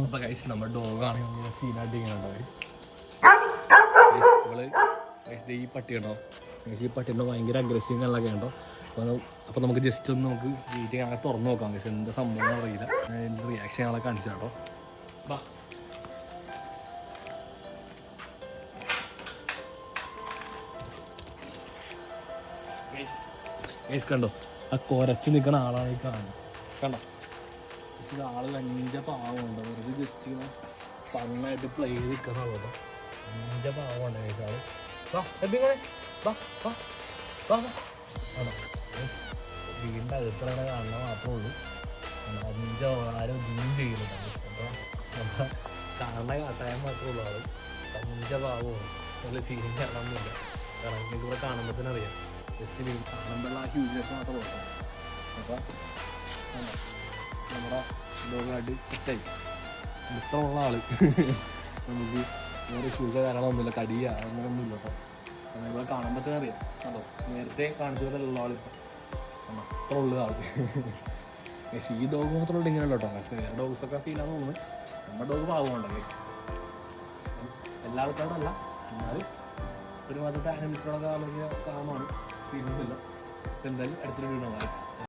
അപ്പൊ ഗൈസ് നമ്മുടെ ഡോഗാണെങ്കിൽ സീനായിട്ട് ഇങ്ങനെ ഈ പട്ടി ഉണ്ടോ ഈ പട്ടിയുടെ ഭയങ്കര അഗ്രസീവ് കള്ളൊക്കെ ഉണ്ടോ. അപ്പോൾ നമുക്ക് ജസ്റ്റ് ഒന്ന് നമുക്ക് വീട്ടിൽ അങ്ങനെ തുറന്നു നോക്കാം ഗൈസ് എന്താ സംഭവം അറിയില്ല. അതിൻ്റെ റിയാക്ഷൻ ഞങ്ങളെ കാണിച്ചു കേട്ടോ. ബാ ഗൈസ് കണ്ടോ ആ കൊരച്ച് നിൽക്കണ ആളായി കാണുന്നു കണ്ടോ. ഇത് ആള് അഞ്ച പാവമുണ്ട് വെറുതെ ജസ്റ്റ് ഇങ്ങനെ ഫണ്ണായിട്ട് പ്ലേ ചെയ്ത് നിൽക്കുന്ന ആളോട്ടോ. അഞ്ച പാവമുണ്ട് ഗൈസ് ആള്. വാ എപ്പിങ്ങനെ വാ വാ വാ ആണോ വീടിൻ്റെ അകത്തിറങ്ങണ കാണാൻ മാത്രമേ ഉള്ളൂ. അഞ്ച ആരും ഒന്നും ചെയ്യുന്നില്ല. അപ്പോൾ നമ്മൾ കാണണ കാട്ടാൻ മാത്രമേ ഉള്ളൂ. ആള് അഞ്ച പാവമാണ്. നല്ല സീൻ കാണാനൊന്നുമില്ല. കാരണം എനിക്ക് ഇവിടെ കാണുമ്പോൾ തന്നെ അറിയാം. ജസ്റ്റ് കാണുമ്പോഴുള്ള ആ ഹ്യൂജ്നെസ് മാത്രമേ ഉള്ളൂ. അപ്പോൾ നമ്മുടെ ഡോഗായിട്ട് സെറ്റായി ഇഷ്ടമുള്ള ആള്. നമുക്ക് വേറെ ഷൂസ് കാര്യങ്ങളൊന്നുമില്ല, കടിയ അങ്ങനെയൊന്നുമില്ല കേട്ടോ. ഇവിടെ കാണുമ്പോൾ തന്നെ അറിയാം കേട്ടോ. നേരത്തെ കാണിച്ചു പോലുള്ള ആളിപ്പോൾ അത്ര ഉള്ള ആൾ. പക്ഷേ ഈ ഡോഗ് മാത്രമുള്ള ഇങ്ങനെയല്ല കേട്ടോ. പക്ഷേ വേറെ ഡോഗ്സൊക്കെ സീനാന്ന് തോന്നുന്നു. നമ്മുടെ ഡോഗ് പാവമുണ്ടോ ഗൈസ്. എല്ലാ ആൾക്കാരോടല്ല എന്നാലും ഒരു മതത്തെ ആനിമൽസിനോടൊക്കെ ആലോചിച്ച കാമാണ് സീനൊന്നുമില്ല. എന്തായാലും അടുത്തൊരു വീഡിയോ ഗൈസ്.